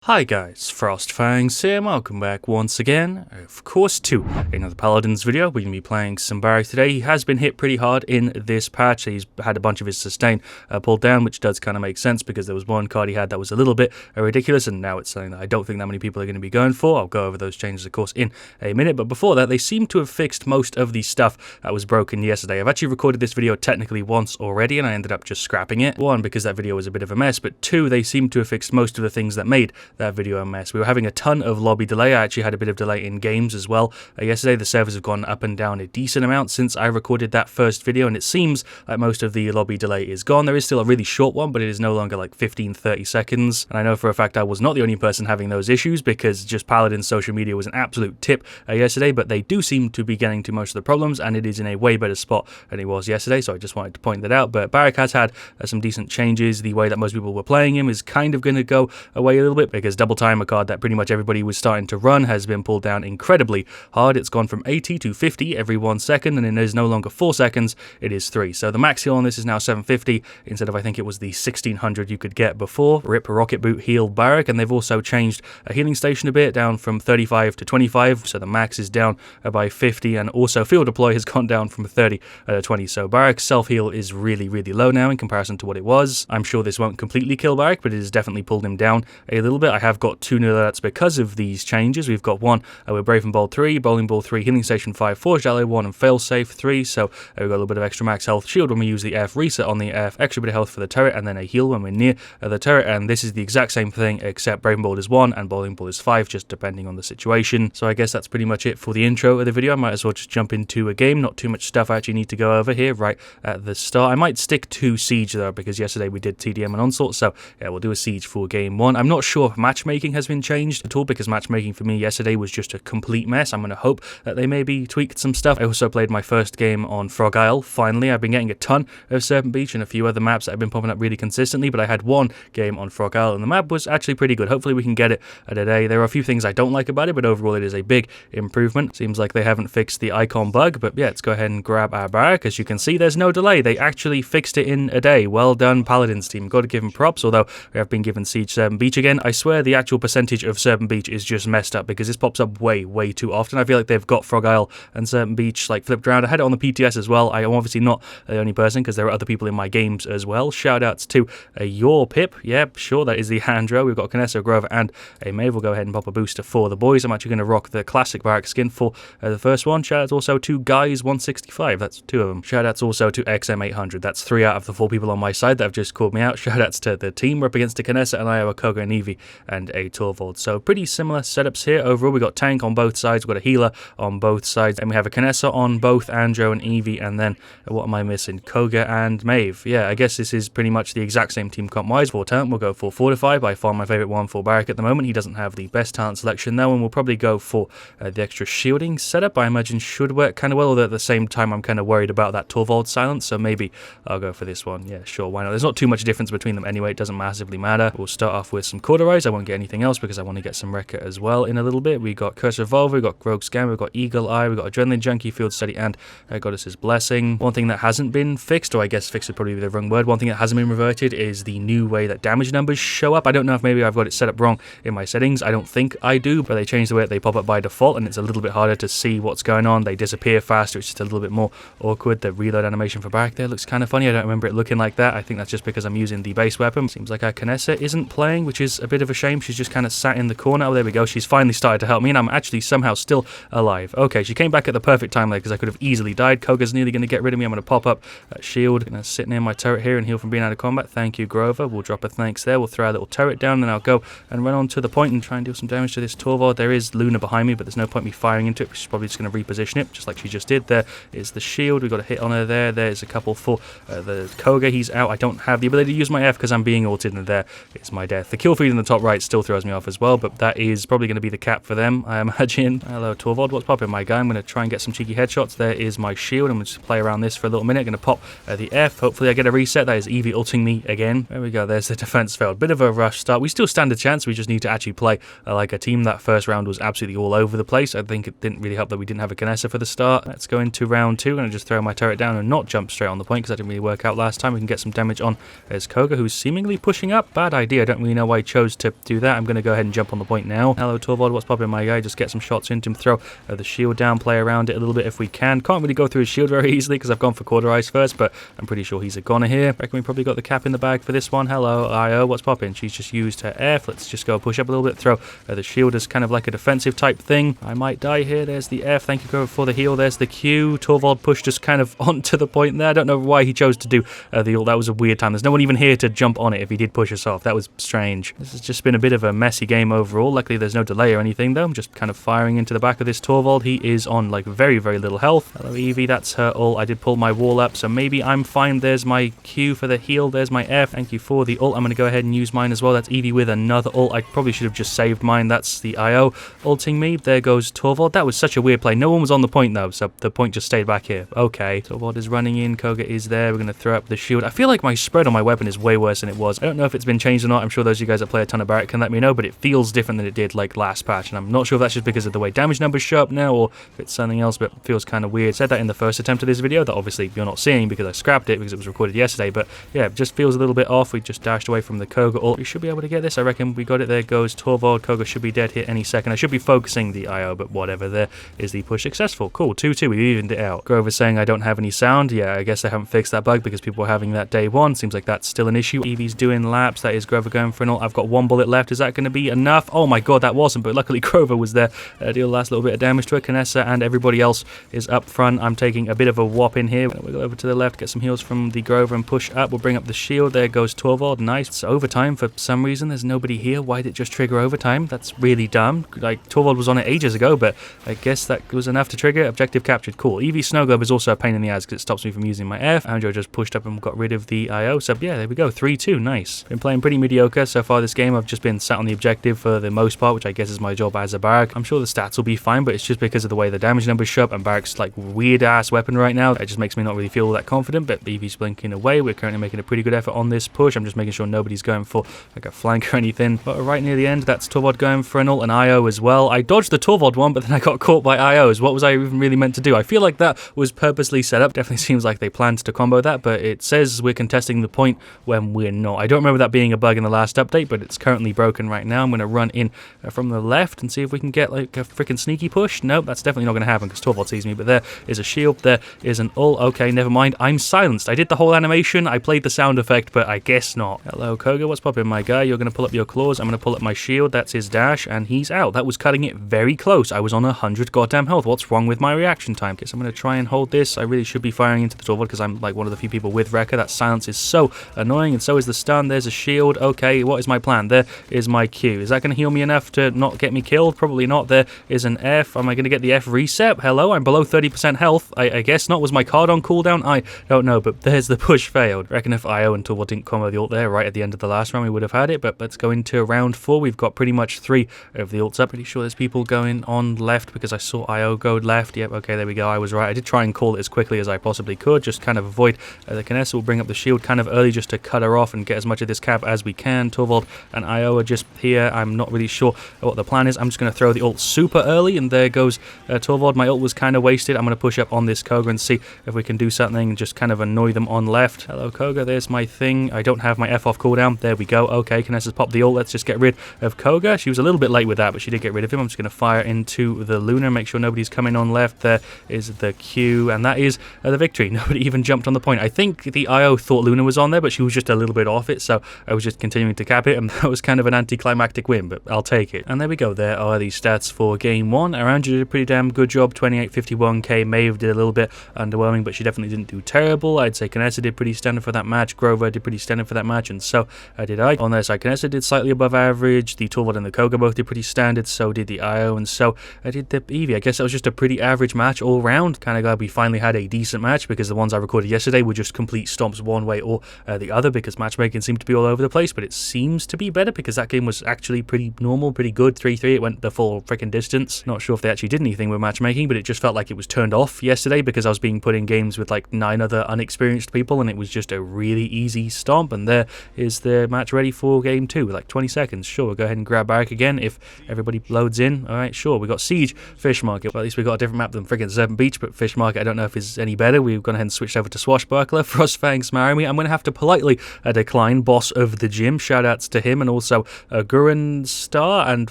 Hi guys, FrostFangs here, and welcome back once again, of course, to another Paladins video. We're going to be playing some Barik today. He has been hit pretty hard in this patch. He's had a bunch of his sustain pulled down, which does kind of make sense because there was one card he had that was a little bit ridiculous, and now it's something that I don't think that many people are going to be going for. I'll go over those changes, of course, in a minute, but before that, they seem to have fixed most of the stuff that was broken yesterday. I've actually recorded this video technically once already, and I ended up just scrapping it. One, because that video was a bit of a mess, but two, they seem to have fixed most of the things that made that video a mess. We were having a ton of lobby delay. I actually had a bit of delay in games as well. Yesterday the servers have gone up and down a decent amount since I recorded that first video, and it seems like most of the lobby delay is gone. There is still a really short one, but it is no longer like 15-30 seconds, and I know for a fact I was not the only person having those issues because just Paladin's social media was an absolute tip yesterday, but they do seem to be getting to most of the problems, and it is in a way better spot than it was yesterday, so I just wanted to point that out. But Barik has had some decent changes. The way that most people were playing him is kind of going to go away a little bit because double time, a card that pretty much everybody was starting to run, has been pulled down incredibly hard. It's gone from 80 to 50 every 1 second, and it is no longer 4 seconds, it is 3. So the max heal on this is now 750 instead of, I think it was the 1600 you could get before. Rip Rocket Boot heal Barik, and they've also changed a healing station a bit, down from 35 to 25, so the max is down by 50, and also field deploy has gone down from 30 to 20. So Barik's self-heal is really low now in comparison to what it was. I'm sure this won't completely kill Barik, but it has definitely pulled him down a little bit. I have got 2 new Loadouts because of these changes. We've got one with Brave and Bold 3, Bowling Ball 3, Healing Station 5, Forged Ally 1, and Failsafe 3, so we've got a little bit of extra max health, shield when we use the F, reset on the F, extra bit of health for the turret, and then a heal when we're near the turret, and this is the exact same thing except Brave and Bold is 1 and Bowling Ball is 5, just depending on the situation. So I guess that's pretty much it for the intro of the video. I might as well just jump into a game. Not too much stuff I actually need to go over here right at the start. I might stick to Siege though, because yesterday we did TDM and Onslaught, so yeah, we'll do a Siege for game 1. I'm not sure if matchmaking has been changed at all, because matchmaking for me yesterday was just a complete mess. I'm going to hope that they maybe tweaked some stuff. I also played my first game on Frog Isle. Finally, I've been getting a ton of Serpent Beach and a few other maps that have been popping up really consistently, but I had one game on Frog Isle and the map was actually pretty good. Hopefully we can get it today. There are a few things I don't like about it, but overall it is a big improvement. Seems like they haven't fixed the icon bug, but yeah, let's go ahead and grab our Barik. As you can see, there's no delay. They actually fixed it in a day. Well done, Paladins team. Got to give them props, although we have been given Siege Serpent Beach again. I swear the actual percentage of Serpent Beach is just messed up because this pops up way too often. I feel like they've got Frog Isle and Serpent Beach like flipped around. I had it on the PTS as well. I am obviously not the only person because there are other people in my games as well. Shoutouts to your Pip. Yep, sure, that is the Handro. We've got Kinessa, Grover, and a Maeve. We'll go ahead and pop a booster for the boys. I'm actually going to rock the classic Barik skin for the first one. Shoutouts also to Guys165. That's 2 of them. Shoutouts also to XM800. That's 3 out of the 4 people on my side that have just called me out. Shoutouts to the team. We're up against a Kinessa, and I have a Koga, and Eevee, and a Torvald. So pretty similar setups here. Overall, we got tank on both sides, we've got a healer on both sides, and we have a Kinessa on both Andro and Eevee, and then what am I missing? Koga and Maeve. Yeah, I guess this is pretty much the exact same team comp wise. For talent, we'll go for Fortify, by far my favourite one for Barik at the moment. He doesn't have the best talent selection though, and we'll probably go for the extra shielding setup. I imagine should work kind of well, although at the same time I'm kind of worried about that Torvald silence, so maybe I'll go for this one. Yeah, sure, why not? There's not too much difference between them anyway, it doesn't massively matter. We'll start off with some Cauterize. I won't get anything else because I want to get some Wrecker as well in a little bit. We got Curse Revolver, we got Rogue Scan, we've got Eagle Eye, we've got Adrenaline Junkie, Field Study, and Goddess's Blessing. One thing that hasn't been fixed, or I guess fixed would probably be the wrong word, one thing that hasn't been reverted is the new way that damage numbers show up. I don't know if maybe I've got it set up wrong in my settings. I don't think I do, but they changed the way that they pop up by default, and it's a little bit harder to see what's going on. They disappear faster, it's just a little bit more awkward. The reload animation for Barik there looks kind of funny. I don't remember it looking like that. I think that's just because I'm using the base weapon. Seems like our Kinessa isn't playing, which is a bit of a shame. She's just kind of sat in the corner. Oh, there we go. She's finally started to help me, and I'm actually somehow still alive. Okay, she came back at the perfect time there because I could have easily died. Koga's nearly going to get rid of me. I'm going to pop up that shield. Going to sit near my turret here and heal from being out of combat. Thank you, Grover. We'll drop a thanks there. We'll throw our little turret down, and then I'll go and run on to the point and try and deal some damage to this Torvald. There is Luna behind me, but there's no point me firing into it. She's probably just going to reposition it, just like she just did. There is the shield. We've got a hit on her there. There's a couple for the Koga. He's out. I don't have the ability to use my F because I'm being ulted, and there is my death. The kill feed in the top right still throws me off as well, but that is probably going to be the cap for them, I imagine. Hello, Torvald. What's popping, my guy? I'm going to try and get some cheeky headshots. There is my shield. I'm going to just play around this for a little minute. I'm going to pop the F. Hopefully I get a reset. That is Eevee ulting me again. There we go. There's the defense failed. Bit of a rush start. We still stand a chance. We just need to actually play like a team. That first round was absolutely all over the place. I think it didn't really help that we didn't have a Kinessa for the start. Let's go into round 2. I'm going to just throw my turret down and not jump straight on the point because that didn't really work out last time. We can get some damage on. There's Koga, who's seemingly pushing up. Bad idea. I don't really know why he chose to to do that. I'm going to go ahead and jump on the point now. Hello, Torvald. What's popping, my guy? Just get some shots into him. Throw the shield down, play around it a little bit if we can. Can't really go through his shield very easily because I've gone for quarter ice first, but I'm pretty sure he's a goner here. Reckon we probably got the cap in the bag for this one. Hello, IO. What's popping? She's just used her F. Let's just go push up a little bit. Throw the shield as kind of like a defensive type thing. I might die here. There's the F. Thank you, Grover, for the heal. There's the Q. Torvald pushed us kind of onto the point there. I don't know why he chose to do the ult. That was a weird time. There's no one even here to jump on it if he did push us off. That was strange. This has just been a bit of a messy game overall. Luckily, there's no delay or anything, though. I'm just kind of firing into the back of this Torvald. He is on, like, very, very little health. Hello, Evie. That's her ult. I did pull my wall up, so maybe I'm fine. There's my Q for the heal. There's my F. Thank you for the ult. I'm going to go ahead and use mine as well. That's Evie with another ult. I probably should have just saved mine. That's the IO ulting me. There goes Torvald. That was such a weird play. No one was on the point, though, so the point just stayed back here. Okay. Torvald is running in. Koga is there. We're going to throw up the shield. I feel like my spread on my weapon is way worse than it was. I don't know if it's been changed or not. I'm sure those of you guys that play a ton of Barik can let me know, but it feels different than it did like last patch, and I'm not sure if that's just because of the way damage numbers show up now or if it's something else, but it feels kind of weird. I said that in the first attempt of this video that obviously you're not seeing because I scrapped it because it was recorded yesterday, but yeah, it just feels a little bit off. We just dashed away from the Koga ult. We should be able to get this. I reckon we got it. There goes Torvald. Koga should be dead here any second. I should be focusing the IO, but whatever. There is the push successful. Cool. 2-2. We evened it out. Grover's saying I don't have any sound. Yeah, I guess I haven't fixed that bug because people were having that day one. Seems like that's still an issue. Evie's doing laps. That is Grover going for an ult. I've got one bullet left. Is that going to be enough? Oh my god, that wasn't, but luckily Grover was there. Deal the last little bit of damage to it. Canessa and everybody else is up front. I'm taking a bit of a whop in here. We'll go over to the left, get some heals from the Grover and push up. We'll bring up the shield. There goes Torvald. Nice. It's overtime for some reason. There's nobody here. Why did it just trigger overtime? That's really dumb. Like, Torvald was on it ages ago, but I guess that was enough to trigger. Objective captured. Cool. Evie Snow Globe is also a pain in the ass because it stops me from using my F. Andrew just pushed up and got rid of the IO. So yeah, there we go. 3-2. Nice. Been playing pretty mediocre so far this game. I've just been sat on the objective for the most part, which I guess is my job as a Barik. I'm sure the stats will be fine, but it's just because of the way the damage numbers show up and Barik's like weird ass weapon right now. It just makes me not really feel that confident, but Evie's blinking away. We're currently making a pretty good effort on this push. I'm just making sure nobody's going for like a flank or anything. But right near the end, that's Torvald going for an ult and IO as well. I dodged the Torvald one, but then I got caught by IOs. What was I even really meant to do? I feel like that was purposely set up. Definitely seems like they planned to combo that, but it says we're contesting the point when we're not. I don't remember that being a bug in the last update, but it's currently broken right now. I'm going to run in from the left and see if we can get like a freaking sneaky push. Nope, that's definitely not going to happen because Torvald sees me, but there is a shield. There is an ult. Okay, never mind. I'm silenced. I did the whole animation. I played the sound effect, but I guess not. Hello, Koga. What's poppin', my guy? You're going to pull up your claws. I'm going to pull up my shield. That's his dash, and he's out. That was cutting it very close. I was on 100 goddamn health. What's wrong with my reaction time? Guess I'm going to try and hold this. I really should be firing into the Torvald because I'm like one of the few people with Wrecker. That silence is so annoying, and so is the stun. There's a shield. Okay, what is my plan? There is my Q. Is that going to heal me enough to not get me killed? Probably not. There is an F. Am I going to get the F reset? Hello, I'm below 30% health. I guess not. Was my card on cooldown? I don't know, but there's the push failed. Reckon if IO and Torvald didn't combo the ult there right at the end of the last round, we would have had it, but let's go into round 4. We've got pretty much 3 of the ults up. Pretty sure there's people going on left because I saw IO go left. Yep, okay, there we go. I was right. I did try and call it as quickly as I possibly could, just kind of avoid the Canessa. We'll bring up the shield kind of early just to cut her off and get as much of this cap as we can. Torvald and IO are just here. I'm not really sure what the plan is. I'm just going to throw the ult super early, and there goes Torvald. My ult was kind of wasted. I'm going to push up on this Koga and see if we can do something and just kind of annoy them on left. Hello, Koga. There's my thing. I don't have my F off cooldown. There we go. Okay, Canessa's popped the ult. Let's just get rid of Koga. She was a little bit late with that, but she did get rid of him. I'm just going to fire into the Luna, make sure nobody's coming on left. There is the Q, and that is the victory. Nobody even jumped on the point. I think the IO thought Luna was on there, but she was just a little bit off it, so I was just continuing to cap it, and that was kind of an anticlimactic win, but I'll take it. And there we go. There are the stats for game 1. Around did a pretty damn good job. 28-51k. Maeve did a little bit underwhelming, but she definitely didn't do terrible. I'd say Canessa did pretty standard for that match. Grover did pretty standard for that match, and so did I. On their side, Canessa did slightly above average. The Torvald and the Koga both did pretty standard, so did the IO, and so I did the Evie. I guess that was just a pretty average match all round. Kind of glad we finally had a decent match because the ones I recorded yesterday were just complete stomps one way or the other because matchmaking seemed to be all over the place, but it seems to be better because that game was actually pretty normal, pretty good. 3-3, it went the full freaking distance. Not sure if they actually did anything with matchmaking, but it just felt like it was turned off yesterday because I was being put in games with like 9 other unexperienced people, and it was just a really easy stomp. And there is the match ready for game 2 with like 20 seconds. Sure, we'll go ahead and grab Barik again if everybody loads in. All right, sure. We got Siege, Fish Market. Well, at least we got a different map than freaking Serpent Beach, but Fish Market I don't know if is any better. We've gone ahead and switched over to Swashbuckler. FrostFangs marry me. I'm going to have to politely decline. Boss of the gym. Shout outs to him, and also Gurren Star and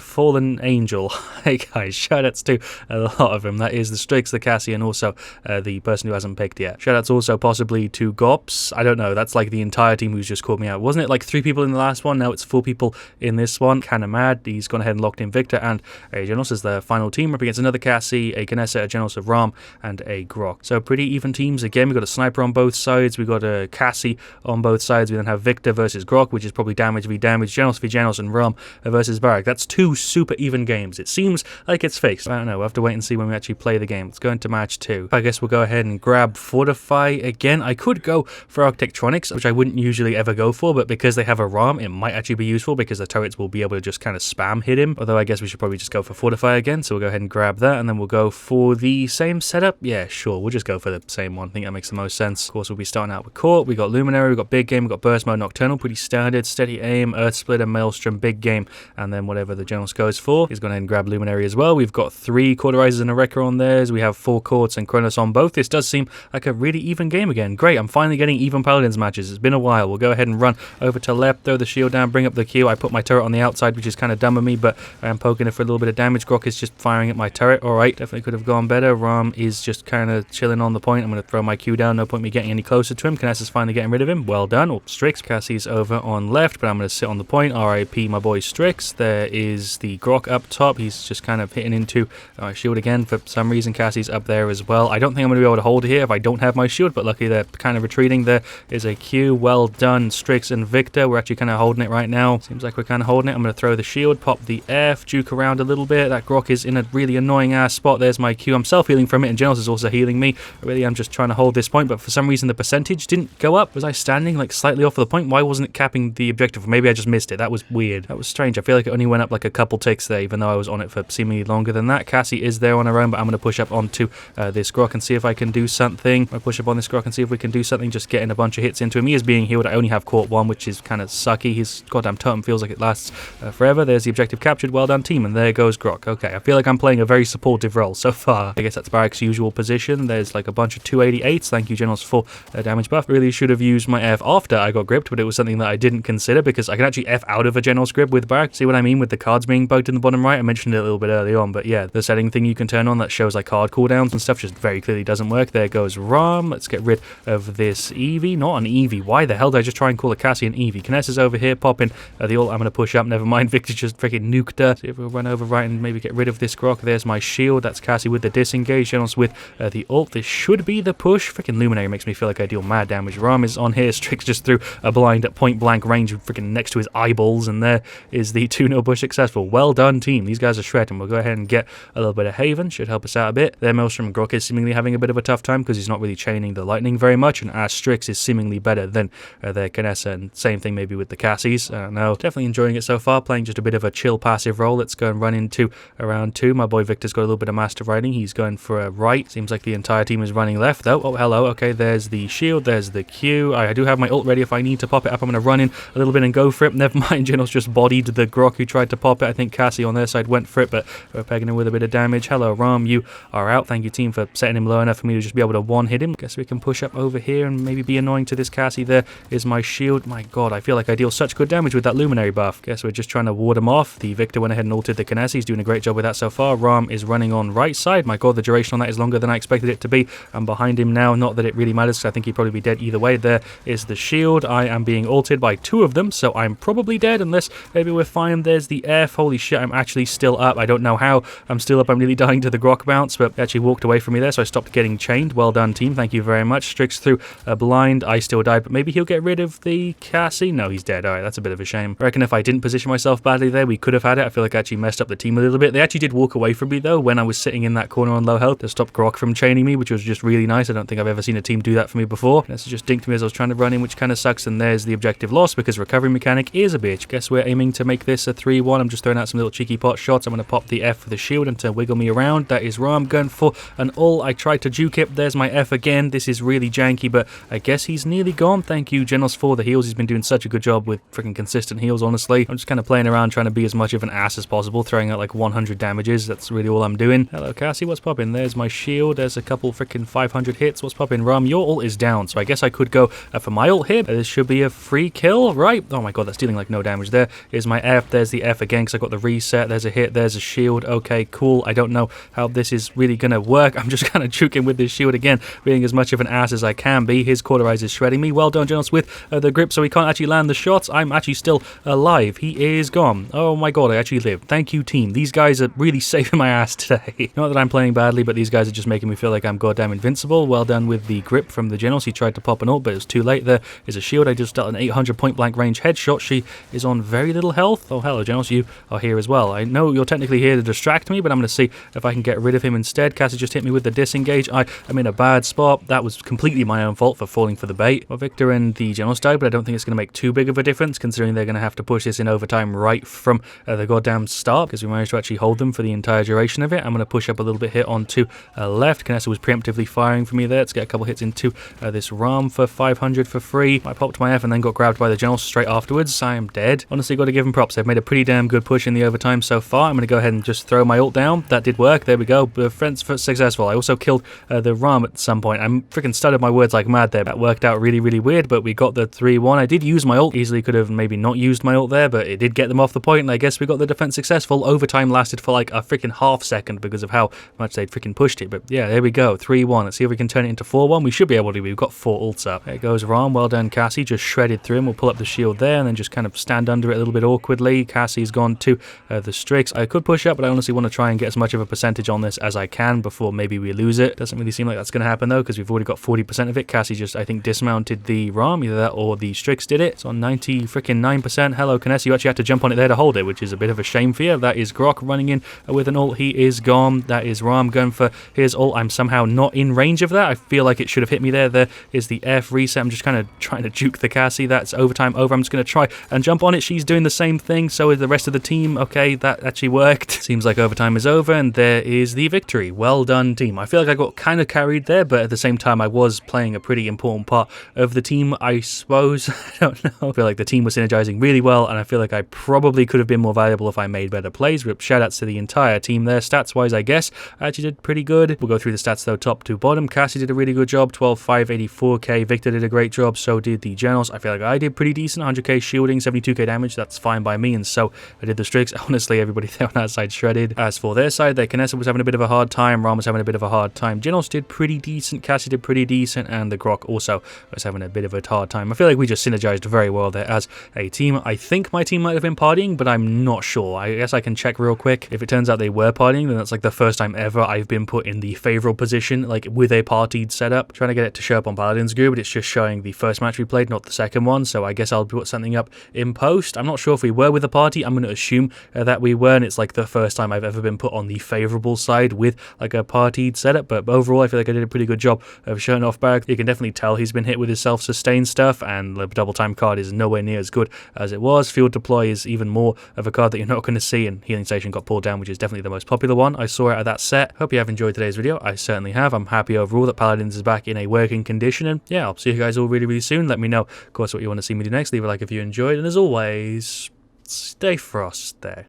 Fallen Angel. Hey guys, shoutouts to a lot of them. That is the Strix, the Cassie, and also the person who hasn't picked yet. Shoutouts also possibly to Gops. I don't know, that's like the entire team who's just called me out. Wasn't it like 3 people in the last one? Now it's 4 people in this one. Kinda mad. He's gone ahead and locked in Victor and a Genos as the final team, up against another Cassie, a Ganessa, a Genos of Ram, and a Grok. So pretty even teams again. We've got a Sniper on both sides, we've got a Cassie on both sides, we then have Victor versus Grok, which is probably damage v damage, Genos v Genos, and Ram versus Barik. That's 2 super even games. It seems like it's fixed. I don't know, we'll have to wait and see when we actually play the game. Let's go into match 2. I guess we'll go ahead and grab Fortify again. I could go for Architectronics, which I wouldn't usually ever go for, but because they have a Ram, it might actually be useful because the turrets will be able to just kind of spam hit him. Although I guess we should probably just go for Fortify again, so we'll go ahead and grab that, and then we'll go for the same setup. Yeah, sure, we'll just go for the same one. I think that makes the most sense. Of course, we'll be starting out with Court. We got Luminary, we got Big Game, we got Burst Mode, Nocturnal, pretty standard, Steady Aim, Earth Splitter, Maelstrom, Big Game, and then whatever the Genos goes for. He's going to grab Luminary as well. We've got 3 Cauterizers and a Wrecker on theirs. We have 4 Courts and Kronos on both. This does seem like a really even game again. Great, I'm finally getting even Paladins matches. It's been a while. We'll go ahead and run over to left, throw the shield down, bring up the Q. I put my turret on the outside, which is kind of dumb of me, but I am poking it for a little bit of damage. Grok is just firing at my turret. Alright, definitely could have gone better. Ram is just kind of chilling on the point. I'm going to throw my Q down. No point me getting any closer to him. Kness is finally getting rid of him. Well done. Oh, Strix. Cassie's over on left, but I'm going to sit on the point. RIP my boy Strix. There is the Grok up top. He's just kind of hitting into my shield again for some reason. Cassie's up there as well. I don't think I'm going to be able to hold it here if I don't have my shield, but luckily they're kind of retreating. There is a Q. Well done, Strix and Victor. We're actually kind of holding it right now. Seems like we're kind of holding it. I'm going to throw the shield, pop the F, juke around a little bit. That Grok is in a really annoying ass spot. There's my Q. I'm self-healing from it, and Genos is also healing me. Really, I'm just trying to hold this point, but for some reason the percentage didn't go up. Was I standing like slightly off of the point? Why wasn't it capping the objective? Maybe I just missed it. That was weird. That was strange. I feel like it only went up like a couple ticks there, even though I was on it for seemingly longer than that. Cassie is there on her own, but I'm going to push up onto this Grok and see if I can do something. I push up on this Grok and see if we can do something, just getting a bunch of hits into him. He is being healed. I only have Court 1, which is kind of sucky. His goddamn totem feels like it lasts forever. There's the objective captured. Well done, team. And there goes Grok. Okay, I feel like I'm playing a very supportive role so far. I guess that's Barik's usual position. There's like a bunch of 288s. Thank you, Genos, for damage buff. Really should have used my F after I got gripped, but it was something that I didn't consider because I can actually F out of a Genos grip with Barik. See what I mean with the cards being bugged in the bottom right? I mentioned it a little bit early on, but yeah, the setting thing you can turn on that shows like card cooldowns and stuff just very clearly doesn't work. There goes Ram. Let's get rid of this Eevee. Not an Eevee. Why the hell did I just try and call a Cassie an Eevee? Kness is over here popping the ult. I'm going to push up. Never mind. Victor just freaking nuked her. See if we'll run over right and maybe get rid of this Grok. There's my shield. That's Cassie with the disengage. Genos with the ult. This should be the push. Freaking Luminary makes me feel like I deal mad damage. Ram is on here. Strix just threw a blind at point blank range freaking next to his eyeballs, and there is the 2-0 push successful. Well done, team. These guys are shredding. We'll go ahead and get a little bit of Haven. Should help us out a bit. There, Maelstrom and Grok is seemingly having a bit of a tough time because he's not really chaining the lightning very much, and our Strix is seemingly better than their Ganessa, and same thing maybe with the Cassies. I don't know. Definitely enjoying it so far, playing just a bit of a chill passive role. Let's go and run into round 2. My boy Victor's got a little bit of master riding. He's going for a right. Seems like the entire team is running left though. Oh, hello. Okay, there's the shield. There's the Q. I do have my ult ready if I need to pop it up. I'm going to run in a little bit and go for it. Never mind, Genos just bodied the Grok who tried to pop it. I think Cassie on their side went for it, but we're pegging him with a bit of damage. Hello, Ram. You are out. Thank you, team, for setting him low enough for me to just be able to one-hit him. Guess we can push up over here and maybe be annoying to this Cassie. There is my shield. My god, I feel like I deal such good damage with that Luminary buff. Guess we're just trying to ward him off. The Victor went ahead and ulted the Kness. He's doing a great job with that so far. Ram is running on right side. My god, the duration on that is longer than I expected it to be. I'm behind him now. Not that it really matters because I think he'd probably be dead either way. There is the shield. I am being ulted by 2 of them, so I'm probably dead unless maybe we're fine. There's the F. Holy shit, I'm actually still up. I don't know how I'm still up. I'm nearly dying to the Grok bounce, but they actually walked away from me there, so I stopped getting chained. Well done, team. Thank you very much. Strix through a blind. I still died, but maybe he'll get rid of the Cassie. No, he's dead. Alright, that's a bit of a shame. I reckon if I didn't position myself badly there, we could have had it. I feel like I actually messed up the team a little bit. They actually did walk away from me, though, when I was sitting in that corner on low health to stop Grok from chaining me, which was just really nice. I don't think I've ever seen a team do that for me before. This just dinked me as I was trying to run in, which kind of sucks, and there's the objective lost because recovery mechanic is a bitch. Guess we're aiming to make this a 3-1. I'm just throwing out some little cheeky pot shots. I'm going to pop the F for the shield and to wiggle me around. That is Ram going for an ult. I tried to juke it. There's my F again. This is really janky, but I guess he's nearly gone. Thank you, Genos, for the heals. He's been doing such a good job with freaking consistent heals, honestly. I'm just kind of playing around trying to be as much of an ass as possible, throwing out like 100 damages. That's really all I'm doing. Hello, Cassie. What's popping? There's my shield. There's a couple freaking 500 hits. What's popping? Ram, your ult is down, so I guess I could go for my ult here. This should be a free kill, right? Oh my god, that's dealing like no no damage there. Here's my F. There's the F again because I got the reset. There's a hit. There's a shield. Okay, cool. I don't know how this is really going to work. I'm just kind of juking with this shield again, being as much of an ass as I can be. His Cauterize is shredding me. Well done, Jonas, with the grip, so he can't actually land the shots. I'm actually still alive. He is gone. Oh my god, I actually lived. Thank you, team. These guys are really saving my ass today. Not that I'm playing badly, but these guys are just making me feel like I'm goddamn invincible. Well done with the grip from the Genos. He tried to pop an ult, but it was too late. There is a shield. I just dealt an 800 point blank range headshot. She is on very little health. Oh, hello, Genos. You are here as well. I know you're technically here to distract me, but I'm going to see if I can get rid of him instead. Cassie just hit me with the disengage. I am in a bad spot. That was completely my own fault for falling for the bait. Well, Victor and the Genos died, but I don't think it's going to make too big of a difference, considering they're going to have to push this in overtime right from the goddamn start, because we managed to actually hold them for the entire duration of it. I'm going to push up a little bit here onto left. Canessa was preemptively firing for me there. Let's get a couple hits into this Ram for 500 for free. I popped my F and then got grabbed by the Genos straight afterwards. I am dead. Honestly, got to give them props. They've made a pretty damn good push in the overtime so far. I'm going to go ahead and just throw my ult down. That did work. There we go. Defense successful. I also killed the Ram at some point. I'm freaking stuttered my words like mad there. That worked out really, really weird, but we got the 3-1. I did use my ult. Easily could have maybe not used my ult there, but it did get them off the point, and I guess we got the defense successful. Overtime lasted for like a freaking half second because of how much they'd freaking pushed it, but yeah, there we go. 3-1. Let's see if we can turn it into 4-1. We should be able to. We've got 4 ults up. There goes Ram. Well done, Cassie. Just shredded through him. We'll pull up the shield there and then just kind of stand under it a little bit awkwardly. Cassie's gone to the Strix. I could push up, but I honestly want to try and get as much of a percentage on this as I can before maybe we lose it. Doesn't really seem like that's going to happen though, because we've already got 40% of it. Cassie just, I think, dismounted the Ram. Either that or the Strix did it. It's on 90-9%. Hello, Canessa. You actually had to jump on it there to hold it, which is a bit of a shame for you. That is Grok running in with an ult. He is gone. That is Ram going for his ult. I'm somehow not in range of that. I feel like it should have hit me there. There is the F reset. I'm just kind of trying to juke the Cassie. That's overtime over. I'm just going to try and jump on it. She's doing the same thing. So is the rest of the team. Okay, that actually worked. Seems like overtime is over, and there is the victory. Well done, team. I feel like I got kind of carried there, but at the same time, I was playing a pretty important part of the team, I suppose. I don't know. I feel like the team was synergizing really well, and I feel like I probably could have been more valuable if I made better plays. But shout outs to the entire team there. Stats wise, I guess I actually did pretty good. We'll go through the stats though, top to bottom. Cassie did a really good job, 12,584k. Victor did a great job, so did the Genos. I feel like I did pretty decent, 100k shielding, 72k damage. That's fine by me, and so I did the Strix. Honestly, everybody there on that side shredded. As for their side, their Canessa was having a bit of a hard time. Ram was having a bit of a hard time. Genos did pretty decent. Cassie did pretty decent, and the Grok also was having a bit of a hard time. I feel like we just synergized very well there as a team. I think my team might have been partying, but I'm not sure. I guess I can check real quick. If it turns out they were partying, then that's like the first time ever I've been put in the favorable position, like with a partied setup. Trying to get it to show up on Paladins Group, but it's just showing the first match we played, not the second one, so I guess I'll put something up in post. I'm not sure if we were with a party. I'm going to assume that we were, and it's like the first time I've ever been put on the favorable side with like a partied setup, but overall I feel like I did a pretty good job of showing off Barik. You can definitely tell he's been hit with his self-sustain stuff, and the double time card is nowhere near as good as it was. Field Deploy is even more of a card that you're not going to see, and Healing Station got pulled down, which is definitely the most popular one I saw out of that set. Hope you have enjoyed today's video. I certainly have. I'm happy overall that Paladins is back in a working condition, and yeah, I'll see you guys all really, really soon. Let me know, of course, what you want to see me do next. Leave a like if you enjoyed, and as always, stay frosty.